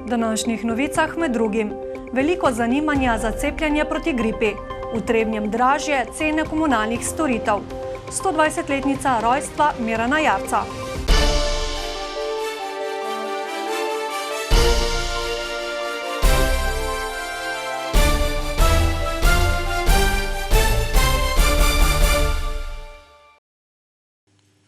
V današnjih novicah med drugim veliko zanimanja za cepljenje proti gripi, v Trebnjem dražje cene komunalnih storitev, 120-letnica rojstva Mirana Jarca.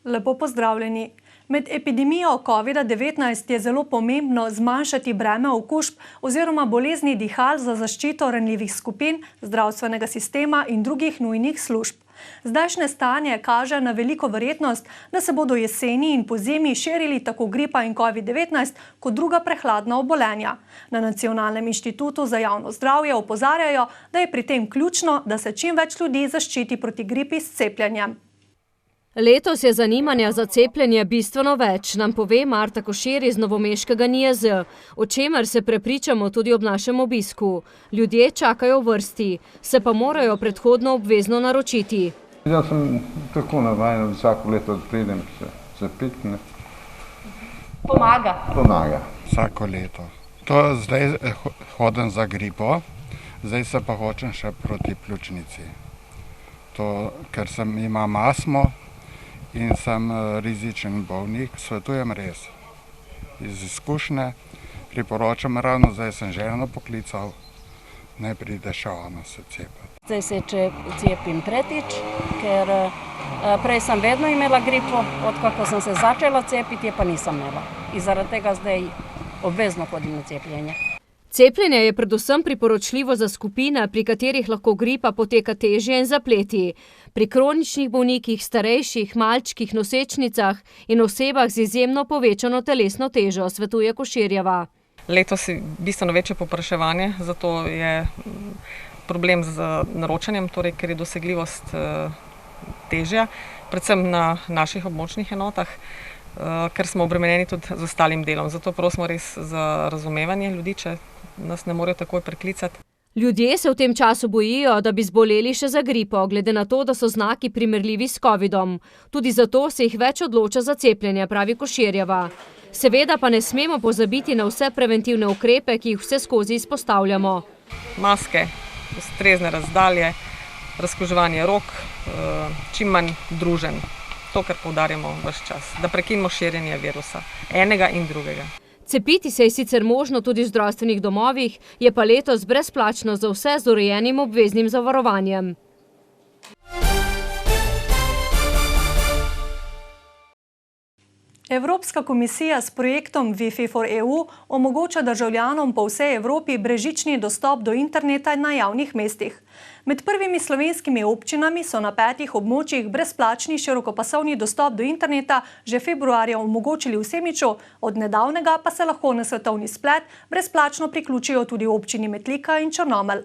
Lepo pozdravljeni. Med epidemijo COVID-19 je zelo pomembno zmanjšati breme okužb oziroma bolezni dihal za zaščito ranljivih skupin, zdravstvenega sistema in drugih nujnih služb. Zdajšnje stanje kaže na veliko verjetnost, da se bodo jeseni in pozimi širili tako gripa in COVID-19 kot druga prehladna obolenja. Na Nacionalnem inštitutu za javno zdravje opozarjajo, da je pri tem ključno, da se čim več ljudi zaščiti proti gripi s cepljenjem. Letos je zanimanja za cepljenje bistveno več, nam pove Marta Košir iz novomeškega NIJZ, o čemer se prepričamo tudi ob našem obisku. Ljudje čakajo v vrsti, se pa morajo predhodno obvezno naročiti. Jaz sem tako navajen, da vsako leto pridem se pitne. Pomaga? Pomaga. Vsako leto. To zdaj hodim za gripo, zdaj se pa hočem še proti pljučnici. To, ker imam astmo in sem rizičen bolnik, svetujem res. Iz izkušnje priporočam, ravno zdaj sem ženo poklical, naj pride še ona se cepiti. Zdaj se cepim tretjič, ker prej sem vedno imela gripo, odkako sem se začela cepiti, je pa nisem imela. In zaradi tega zdaj obvezno hodim na cepljenje. Cepljenje je predvsem priporočljivo za skupine, pri katerih lahko gripa poteka težje in zapleti. Pri kroničnih bolnikih, starejših, malčkih, nosečnicah in osebah z izjemno povečano telesno težo, svetuje Koširjeva. Letos je bistveno večje povpraševanje, zato je problem z naročanjem, torej, ker je dosegljivost težja, predvsem na naših območnih enotah, ker smo obremenjeni tudi z ostalim delom. Zato prosimo res za razumevanje ljudi, če nas ne morejo takoj priklicati. Ljudje se v tem času bojijo, da bi zboleli še za gripo, glede na to, da so znaki primerljivi s covidom. Tudi zato se jih več odloča za cepljenje, pravi Koširjeva. Seveda pa ne smemo pozabiti na vse preventivne ukrepe, ki jih vseskozi izpostavljamo. Maske, ustrezne razdalje, razkuževanje rok, čim manj druženj. To, kar poudarjamo ves čas, da prekinemo širjenje virusa, enega in drugega. Cepiti se je sicer možno tudi v zdravstvenih domovih, je pa letos brezplačno za vse z urejenim obveznim zavarovanjem. Evropska komisija s projektom Wi-Fi for EU omogoča državljanom po vsej Evropi brezžični dostop do interneta na javnih mestih. Med prvimi slovenskimi občinami so na 5 območjih brezplačni širokopasovni dostop do interneta že februarja omogočili v Semiču, od nedavnega pa se lahko na svetovni splet brezplačno priključijo tudi občini Metlika in Črnomelj.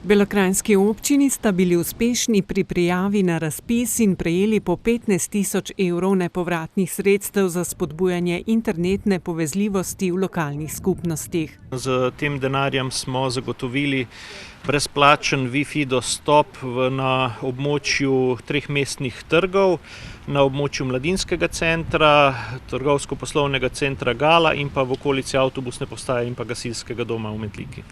Belokranjski občini sta bili uspešni pri prijavi na razpis in prejeli po 15 000 evrov nepovratnih sredstev za spodbujanje internetne povezljivosti v lokalnih skupnostih. Z tem denarjem smo zagotovili brezplačen Wi-Fi dostop na območju 3 mestnih trgov, na območju mladinskega centra, trgovsko-poslovnega centra Gala in pa v okolici avtobusne postaje in pa gasilskega doma v Metliki.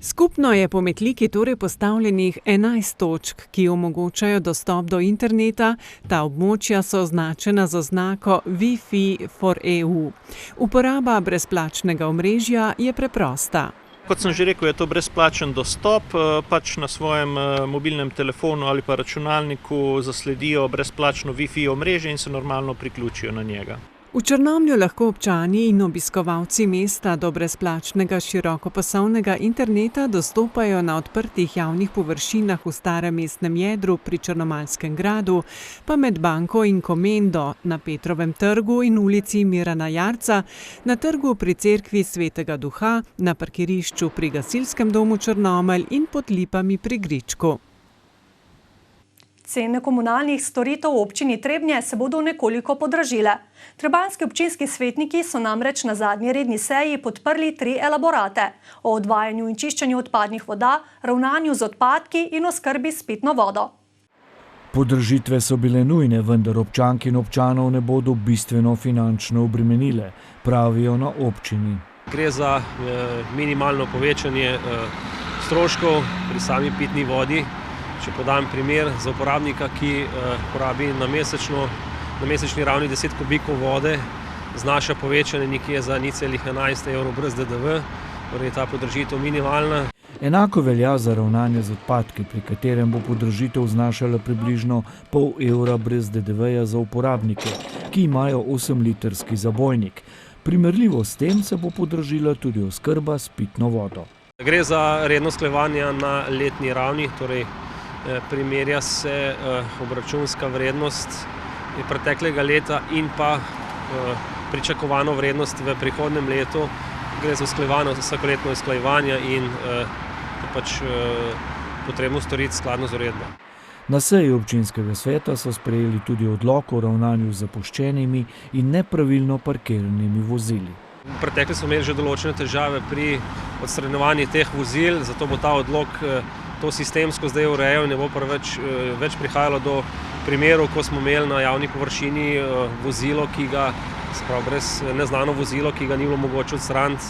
Skupno je po Metliki torej postavljenih 11 točk, ki omogočajo dostop do interneta. Ta območja so označena z oznako Wi-Fi for EU. Uporaba brezplačnega omrežja je preprosta. Kot sem že rekel, je to brezplačen dostop, pač na svojem mobilnem telefonu ali pa računalniku zasledijo brezplačno Wi-Fi omrežje in se normalno priključijo na njega. V Črnomlju lahko občani in obiskovalci mesta do brezplačnega širokopasovnega interneta dostopajo na odprtih javnih površinah v starem mestnem jedru pri Črnomaljskem gradu, pa med Banko in Komendo, na Petrovem trgu in ulici Mirana Jarca, na trgu pri cerkvi Svetega Duha, na parkirišču pri gasilskem domu Črnomelj in pod lipami pri Gričku. Cene komunalnih storitev v občini Trebnje se bodo nekoliko podražile. Trebanjski občinski svetniki so namreč na zadnji redni seji podprli 3 elaborate o odvajanju in čiščenju odpadnih voda, ravnanju z odpadki in oskrbi s pitno vodo. Podražitve so bile nujne, vendar občank in občanov ne bodo bistveno finančno obremenile, pravijo na občini. Gre za minimalno povečanje stroškov pri sami pitni vodi. Če podam primer za uporabnika, ki porabi na mesečni ravni 10 kubikov vode, znaša povečanje nekje za 0,11 € brez DDV, torej je ta podražitev minimalna. Enako velja za ravnanje z odpadki, pri katerem bo podražitev znašala približno pol evra brez DDV-ja za uporabnike, ki imajo 8-litrski zabojnik. Primerljivo s tem se bo podražila tudi oskrba s pitno vodo. Gre za redno usklajevanje na letni ravni, torej primerja se obračunska vrednost preteklega leta in pa pričakovano vrednost v prihodnjem letu. Gre za vsakoletno usklajevanje in pač potrebno storiti skladno z uredbo. Na seji občinskega sveta so sprejeli tudi odlok o ravnanju z zapuščenimi in nepravilno parkiranimi vozili. V preteklosti smo imeli že določene težave pri odstranjevanju teh vozil, zato bo ta odlok to sistemsko zdaj urejal in ne bo več prihajalo do primerov, ko smo imeli na javni površini vozilo, neznano vozilo, ki ga ni bilo mogoče odstraniti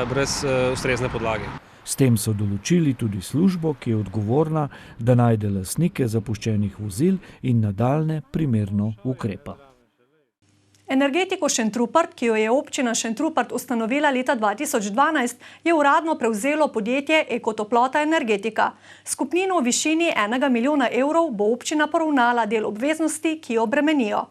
brez ustrezne podlage. S tem so določili tudi službo, ki je odgovorna, da najde lastnike zapuščenih vozil in nadaljnje primerno ukrepa. Energetiko Šentrupert, ki jo je občina Šentrupert ustanovila leta 2012, je uradno prevzelo podjetje Ekotoplota Energetika. Skupnino v višini 1 milijona evrov bo občina poravnala del obveznosti, ki jo bremenijo.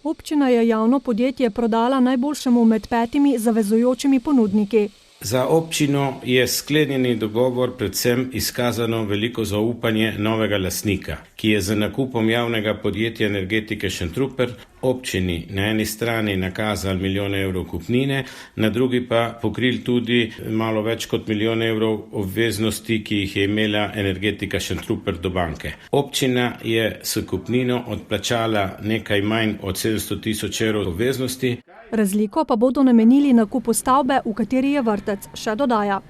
Občina je javno podjetje prodala najboljšemu med 5 zavezujočimi ponudniki. Za občino je sklenjeni dogovor predvsem izkazano veliko zaupanje novega lastnika, ki je z nakupom javnega podjetja Energetike Šentrupert občini na eni strani nakazal 1 milijon evrov kupnine, na drugi pa pokril tudi malo več kot 1 milijon evrov obveznosti, ki jih je imela Energetika Šentrupert do banke. Občina je s kupnino odplačala nekaj manj od 700 000 evrov obveznosti. Razliko pa bodo namenili nakupu stavbe, v kateri je vrtec, še dodaja.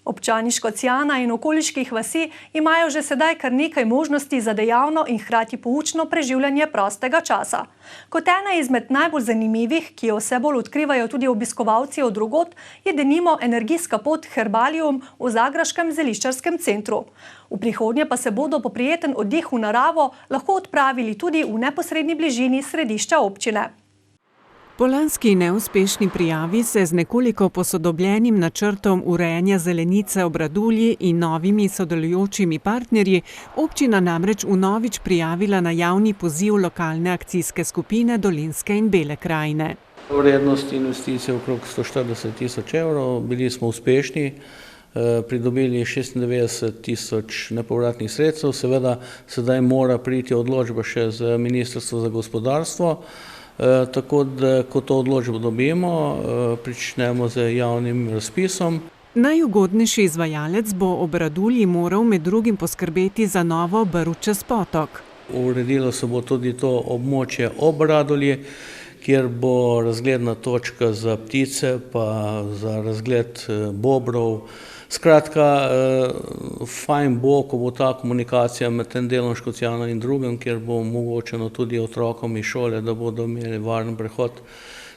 Občani Škocjana in okoliških vasi imajo že sedaj kar nekaj možnosti za dejavno in hkrati poučno preživljanje prostega časa. Kot ena izmed najbolj zanimivih, ki jo vse bolj odkrivajo tudi obiskovalci od drugod, je denimo energijska pot Herbalium v zagrebškem zeliščarskem centru. V prihodnje pa se bodo po prijeten oddih v naravo lahko odpravili tudi v neposredni bližini središča občine. Po lanski neuspešni prijavi se z nekoliko posodobljenim načrtom urejanja zelenice ob Radulji in novimi sodelujočimi partnerji občina namreč vnovič prijavila na javni poziv lokalne akcijske skupine Dolenjske in Bele krajine. Vrednost investicije okrog 140 000 evrov, bili smo uspešni, pridobili 96 000 nepovratnih sredstev, seveda sedaj mora priti odločba še z Ministrstva za gospodarstvo. Tako da, ko to odločbo dobimo, pričnemo z javnim razpisom. Najugodnejši izvajalec bo ob Radulji moral med drugim poskrbeti za novo brv čez potok. Uredilo se bo tudi to območje ob Radulji, kjer bo razgledna točka za ptice, pa za razgled bobrov. Skratka, fajn bo, ko bo ta komunikacija med tem delom Škocjana in drugim, kjer bo omogočeno tudi otrokom iz šole, da bodo imeli varen prehod,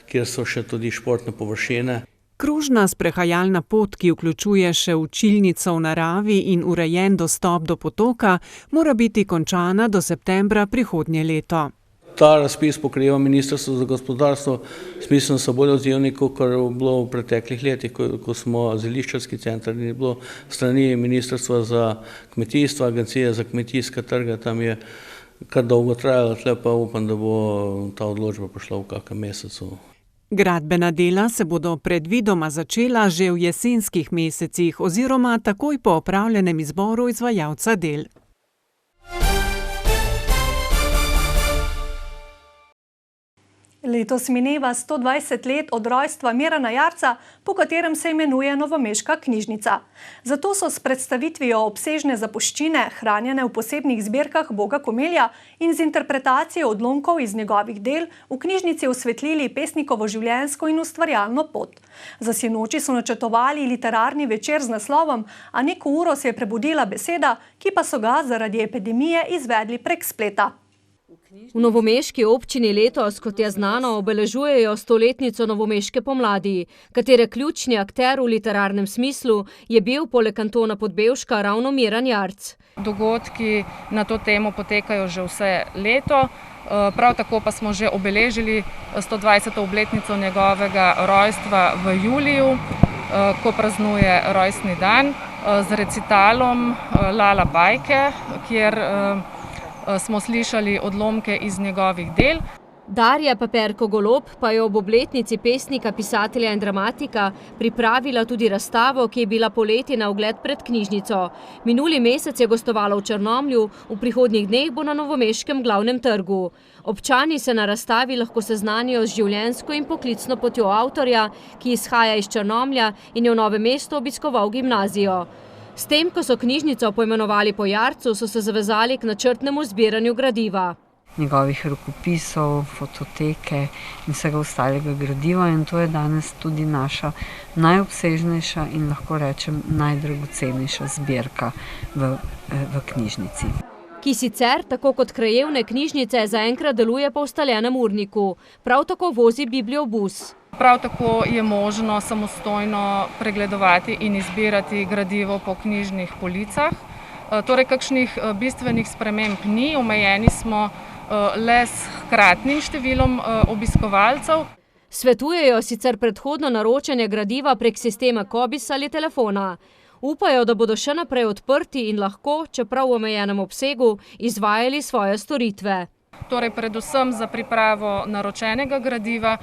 kjer so še tudi športne površine. Krožna sprehajalna pot, ki vključuje še učilnico v naravi in urejen dostop do potoka, mora biti končana do septembra prihodnje leto. Ta razpis pokriva Ministrstvo za gospodarstvo, smiselno so bolj odzivni, kot je bilo v preteklih letih, ko smo zeliščarski center in je bilo strani Ministrstva za kmetijstvo, Agencije za kmetijske trge, tam je kar dolgo trajalo, tle pa upam, da bo ta odločba prišla v kakem mesecu. Gradbena dela se bodo predvidoma začela že v jesenskih mesecih oziroma takoj po opravljenem izboru izvajalca del. Letos mineva 120 let od rojstva Mirana Jarca, po katerem se imenuje novomeška knjižnica. Zato so s predstavitvijo obsežne zapuščine, hranjene v posebnih zbirkah Boga Komelja in z interpretacijo odlomkov iz njegovih del v knjižnici osvetlili pesnikovo življenjsko in ustvarjalno pot. Za sinoči so načrtovali literarni večer z naslovom A neko uro se je prebudila beseda, ki pa so ga zaradi epidemije izvedli prek spleta. V novomeški občini letos, kot je znano, obeležujejo 100-letnico novomeške pomladi, katere ključni akter v literarnem smislu je bil poleg Antona Podbevška ravno Miran Jarc. Dogodki na to temo potekajo že vse leto, prav tako pa smo že obeležili 120. obletnico njegovega rojstva v juliju, ko praznuje rojstni dan z recitalom Lala bajke, kjer smo slišali odlomke iz njegovih del. Darja Paperko-Golob pa je ob obletnici pesnika, pisatelja in dramatika pripravila tudi razstavo, ki je bila poleti na ogled pred knjižnico. Minuli mesec je gostovala v Črnomlju, v prihodnjih dneh bo na novomeškem glavnem trgu. Občani se na razstavi lahko seznanijo z življenjsko in poklicno potjo avtorja, ki izhaja iz Črnomlja in je v Novem mestu obiskoval gimnazijo. S tem, ko so knjižnico poimenovali po Jarcu, so se zavezali k načrtnemu zbiranju gradiva. Njegovih rokopisov, fototeke in vsega ostalega gradiva, in to je danes tudi naša najobsežnejša in lahko rečem najdragocenejša zbirka v knjižnici. Ki sicer, tako kot krajevne knjižnice, zaenkrat deluje po ustaljenem urniku. Prav tako vozi bibliobus. Prav tako je možno samostojno pregledovati in izbirati gradivo po knjižnih policah. Torej, kakšnih bistvenih sprememb ni, omejeni smo le s hkratnim številom obiskovalcev. Svetujejo sicer predhodno naročanje gradiva prek sistema Cobis ali telefona. Upajo, da bodo še naprej odprti in lahko, čeprav v omejenem obsegu, izvajali svoje storitve. Torej, predvsem za pripravo naročenega gradiva,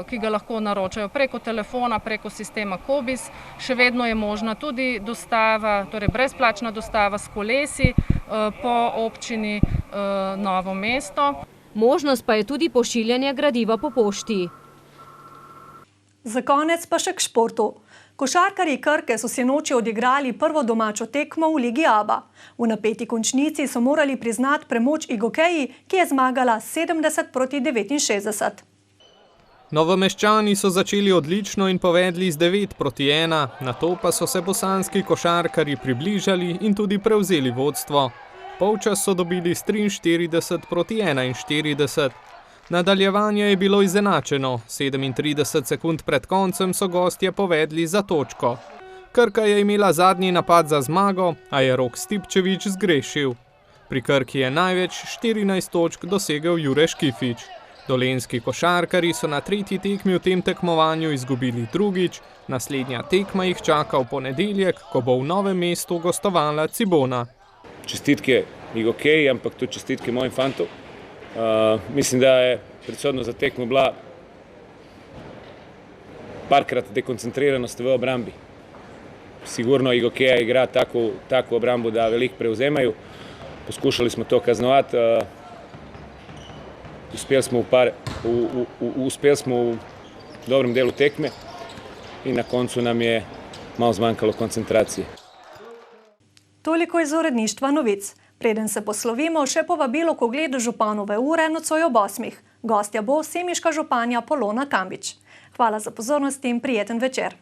ki ga lahko naročajo preko telefona, preko sistema Cobis. Še vedno je možna tudi dostava, torej brezplačna dostava s kolesi po občini Novo mesto. Možnost pa je tudi pošiljanje gradiva po pošti. Za konec pa še k športu. Košarkarji Krke so sinoči odigrali prvo domačo tekmo v Ligi ABA. V napeti končnici so morali priznati premoč Igokeji, ki je zmagala 70-69. Novomeščani so začeli odlično in povedli z 9-1, nato pa so se bosanski košarkarji približali in tudi prevzeli vodstvo. Polčas so dobili s 43-41. Nadaljevanje je bilo izenačeno, 37 sekund pred koncem so gostje povedli za točko. Krka je imela zadnji napad za zmago, a je Rok Stipčevič zgrešil. Pri Krki je največ 14 točk dosegel Jure Škifič. Dolenjski košarkarji so na tretji tekmi v tem tekmovanju izgubili drugič, naslednja tekma jih čaka v ponedeljek, ko bo v Novem mestu gostovala Cibona. Čestitke Igokeji, ampak tudi čestitke mojim fantom. Mislim, da je predsodno za tekmo bila parkrat dekoncentriranost v obrambi. Sigurno Igokeja igra tako obrambu, da veliko prevzemaju. Poskušali smo to kaznovati. Uspeli smo v dobrem delu tekme in na koncu nam je malo zmanjkalo koncentracije. Toliko iz uredništva novic. Preden se poslovimo, še povabilo k ogledu županove ure nocoj ob 8. Gostja bo semiška županja Polona Kambič. Hvala za pozornost in prijeten večer.